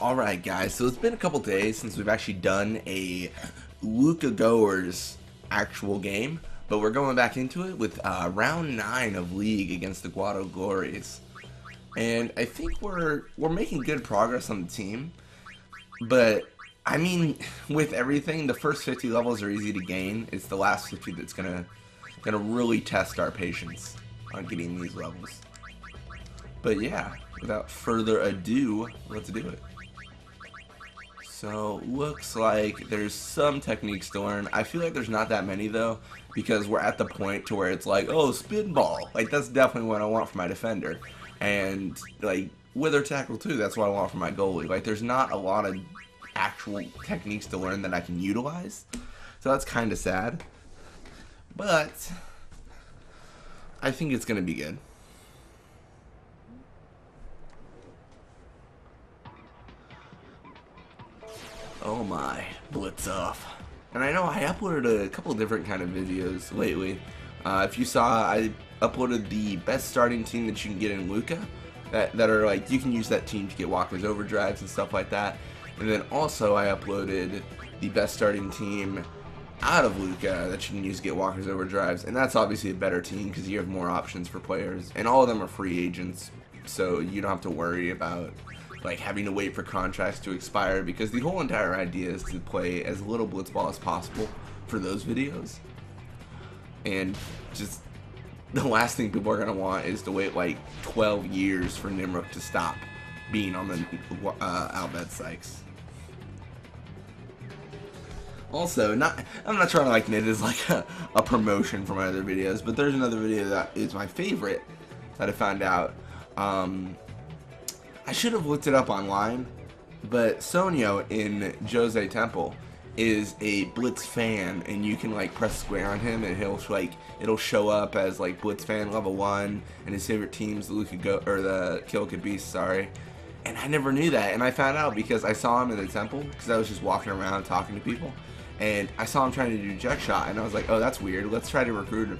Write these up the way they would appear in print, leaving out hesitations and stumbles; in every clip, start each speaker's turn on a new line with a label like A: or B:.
A: Alright guys, so it's been a couple days since we've actually done a Luca Goers actual game, but we're going back into it with round 9 of League against the Luca Goers. And I think we're making good progress on the team, but I mean, with everything, the first 50 levels are easy to gain. It's the last 50 that's gonna really test our patience on getting these levels. But yeah, without further ado, let's do it. So, looks like there's some techniques to learn. I feel like there's not that many though, because we're at the point to where it's like, oh, spin ball. Like, that's definitely what I want for my defender. And, like, wither tackle too, that's what I want for my goalie. Like, there's not a lot of actual techniques to learn that I can utilize. So that's kind of sad. But, I think it's going to be good. Oh my, blitz off. And I know I uploaded a couple different kind of videos lately. If you saw, I uploaded the best starting team that you can get in Luca. That are like, you can use that team to get Walker's overdrives and stuff like that. And then also I uploaded the best starting team out of Luca that you can use to get Walker's overdrives. And that's obviously a better team because you have more options for players. And all of them are free agents, so you don't have to worry about like having to wait for contracts to expire, because the whole entire idea is to play as little blitzball as possible for those videos. And just the last thing people are going to want is to wait like 12 years for Nimrok to stop being on the Albed Sykes. Also, I'm not trying to like knit it as like a promotion for my other videos, but there's another video that is my favorite that I found out. I should have looked it up online, but Sonio in Jose Temple is a Blitz fan, and you can like press square on him, and it'll show up as like Blitz fan level 1, and his favorite teams the Kill Could Be, sorry. And I never knew that, and I found out because I saw him in the temple, because I was just walking around talking to people, and I saw him trying to do jet shot, and I was like, oh, that's weird. Let's try to recruit him,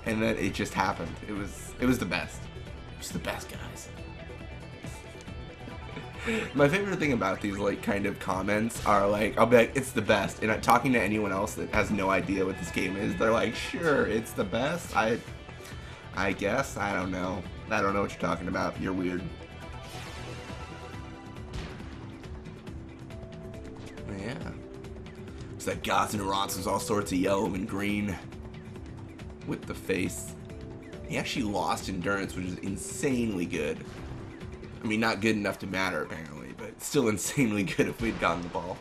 A: and then it just happened. It was the best. It was the best, guys. My favorite thing about these like kind of comments are like, I'll be like, it's the best, and talking to anyone else that has no idea what this game is, they're like, sure, it's the best. I guess, I don't know what you're talking about. You're weird. Yeah, it's that Gods and Rons all sorts of yellow and green with the face. He actually lost endurance, which is insanely good. I mean, not good enough to matter, apparently, but still insanely good if we'd gotten the ball.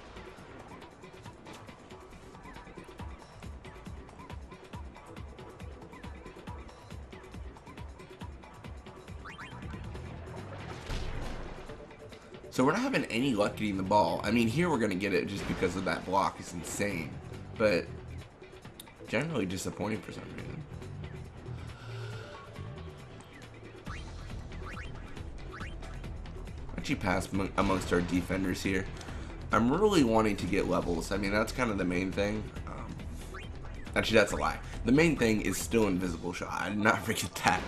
A: So we're not having any luck getting the ball. I mean, here we're going to get it just because of that block. It's insane. But generally disappointing for some reason. Actually pass amongst our defenders here. I'm really wanting to get levels. I mean, that's kind of the main thing. Actually, that's a lie. The main thing is still invisible shot. I did not forget that.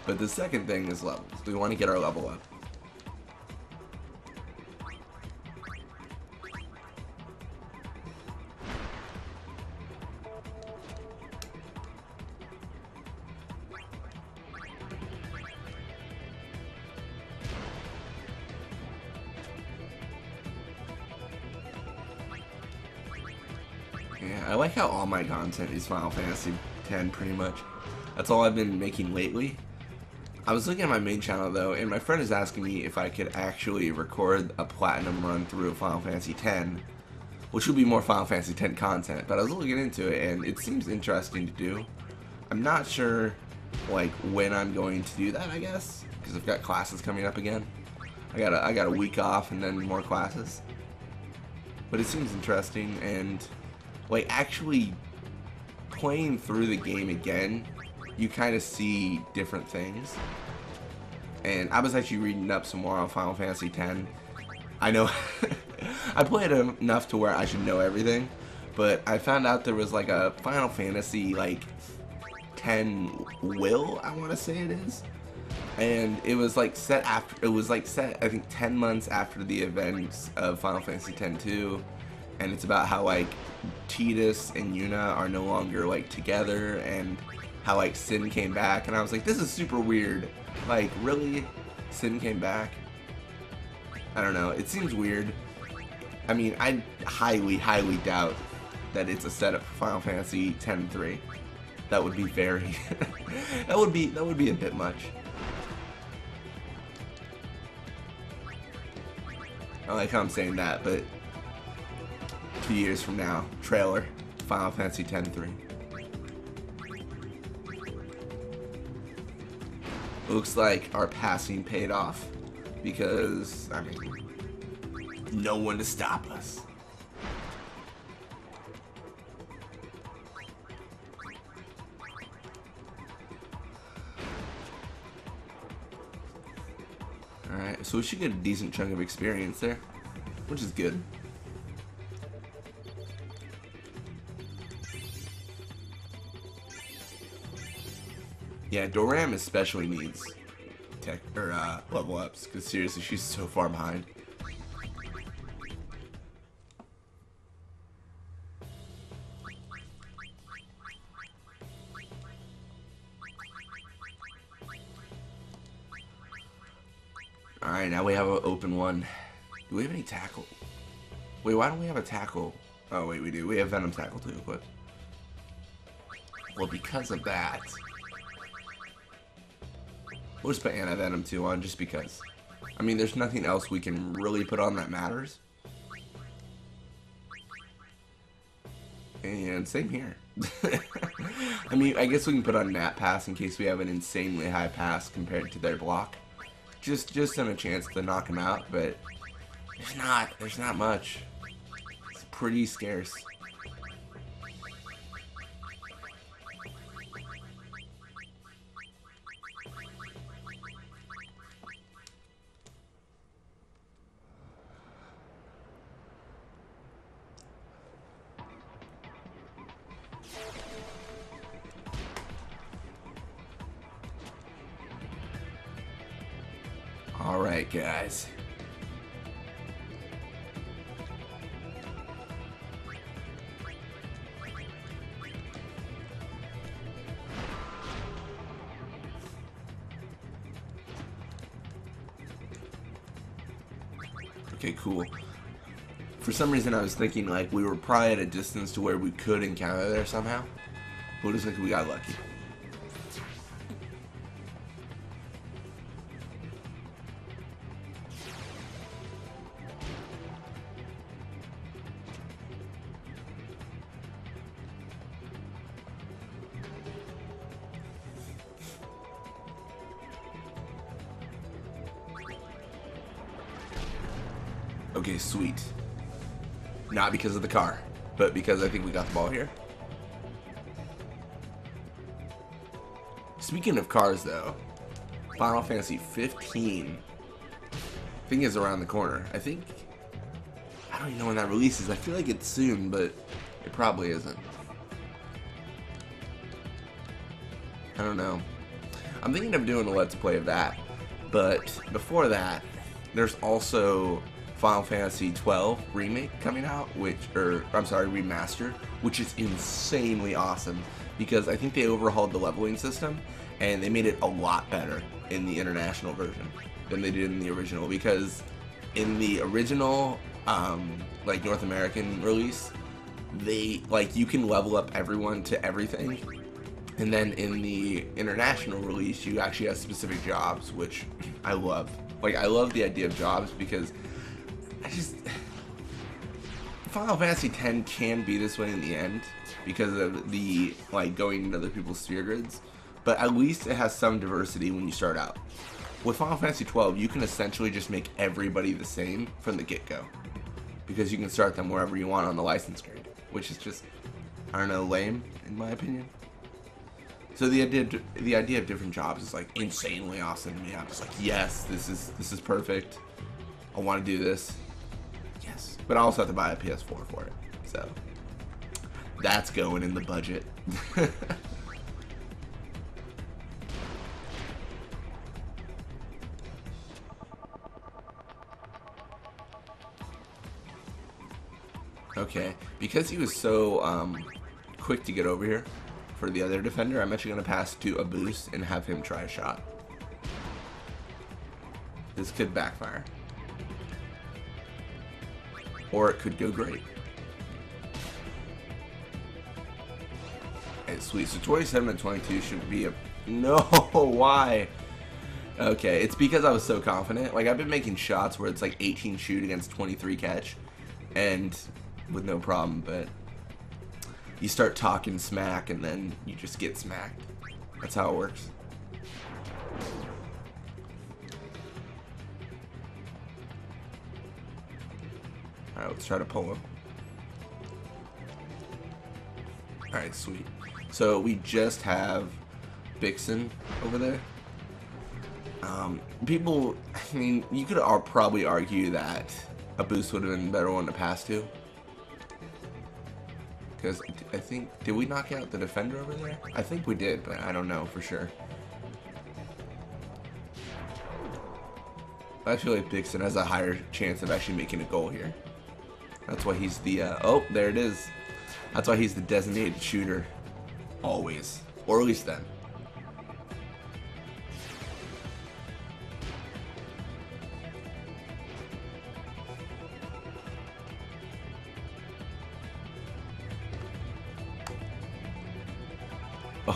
A: But the second thing is levels. We want to get our level up. Yeah, I like how all my content is Final Fantasy X pretty much. That's all I've been making lately. I was looking at my main channel though, and my friend is asking me if I could actually record a platinum run through Final Fantasy X, which would be more Final Fantasy X content, but I was looking into it and it seems interesting to do. I'm not sure like when I'm going to do that, I guess, because I've got classes coming up again. I got a week off and then more classes. But it seems interesting, and like actually playing through the game again, you kind of see different things. And I was actually reading up some more on Final Fantasy X. I know I played enough to where I should know everything, but I found out there was like a Final Fantasy like 10 will, I want to say it is, and it was like set after, it was like set I think 10 months after the events of Final Fantasy X-2, and it's about how like Tidus and Yuna are no longer like together, and how like Sin came back, and I was like, this is super weird. Like, really? Sin came back? I don't know, it seems weird. I mean, I highly doubt that it's a setup for Final Fantasy X-3. That would be very that would be a bit much. I like how I'm saying that, but 2 years from now, trailer, Final Fantasy X-3. Looks like our passing paid off, because, I mean, no one to stop us. Alright, so we should get a decent chunk of experience there, which is good. Yeah, Doram especially needs tech or level ups, because seriously, she's so far behind. Alright, now we have an open one. Do we have any tackle? Wait, why don't we have a tackle? Oh, wait, we do. We have Venom Tackle too equipped. Well, because of that, we'll just put Anti-Venom 2 on, just because. I mean, there's nothing else we can really put on that matters. And same here. I mean, I guess we can put on Nat Pass in case we have an insanely high pass compared to their block. Just on a chance to knock him out, but there's not much. It's pretty scarce. Alright, guys. Okay, cool. For some reason I was thinking like we were probably at a distance to where we could encounter there somehow. But it looks like we got lucky. Okay, sweet. Not because of the car, but because I think we got the ball here. Speaking of cars, though, Final Fantasy 15, I think is around the corner. I don't even know when that releases. I feel like it's soon, but it probably isn't. I don't know. I'm thinking of doing a Let's Play of that, but before that, there's also Final Fantasy 12 remake coming out, remaster, which is insanely awesome, because I think they overhauled the leveling system and they made it a lot better in the international version than they did in the original, because in the original like North American release, they you can level up everyone to everything, and then in the international release you actually have specific jobs, which I love. I love the idea of jobs, because Final Fantasy X can be this way in the end because of the going into other people's sphere grids, but at least it has some diversity when you start out. With Final Fantasy 12, you can essentially just make everybody the same from the get-go, because you can start them wherever you want on the license grade, which is just, I don't know, lame in my opinion. So the idea of different jobs is insanely awesome to me. I'm just yes, this is perfect. I want to do this. Yes, but I also have to buy a PS4 for it, so that's going in the budget. Okay, because he was so quick to get over here for the other defender, I'm actually going to pass to a boost and have him try a shot. This could backfire. Or it could go great. Okay, sweet. So 27 and 22 should be a... No, why? Okay, it's because I was so confident. Like, I've been making shots where it's like 18 shoot against 23 catch. And with no problem, but you start talking smack and then you just get smacked. That's how it works. Alright, let's try to pull him. Alright, sweet. So we just have Bixen over there. People, I mean, you could probably argue that a boost would have been a better one to pass to. Because I think, did we knock out the defender over there? I think we did, but I don't know for sure. I feel like Bixen has a higher chance of actually making a goal here. That's why he's the, oh, there it is. That's why he's the designated shooter. Always. Or at least then.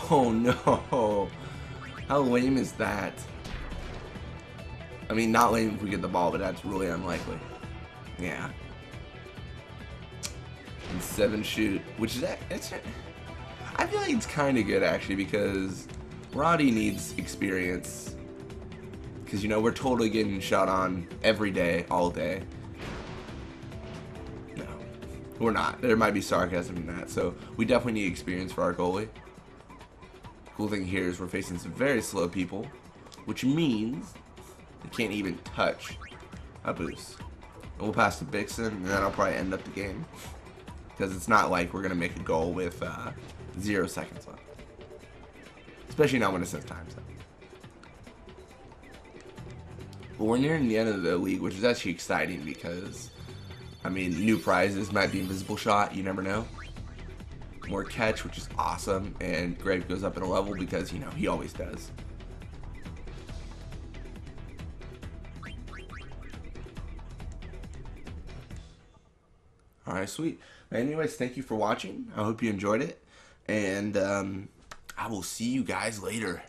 A: Oh no. How lame is that? I mean, not lame if we get the ball, but that's really unlikely. Yeah. And 7 shoot, which is, I feel like it's kind of good actually, because Roddy needs experience. Because, you know, we're totally getting shot on every day, all day. No, we're not. There might be sarcasm in that. So we definitely need experience for our goalie. Cool thing here is we're facing some very slow people, which means they can't even touch a boost. And we'll pass to Bixen, and then I'll probably end up the game. Because it's not like we're going to make a goal with 0 seconds left. Especially not when it says time's up. But we're nearing the end of the league, which is actually exciting because, I mean, new prizes might be invisible shot, you never know. More catch, which is awesome, and Greg goes up in a level because, you know, he always does. Alright, sweet. Anyways, thank you for watching. I hope you enjoyed it, and I will see you guys later.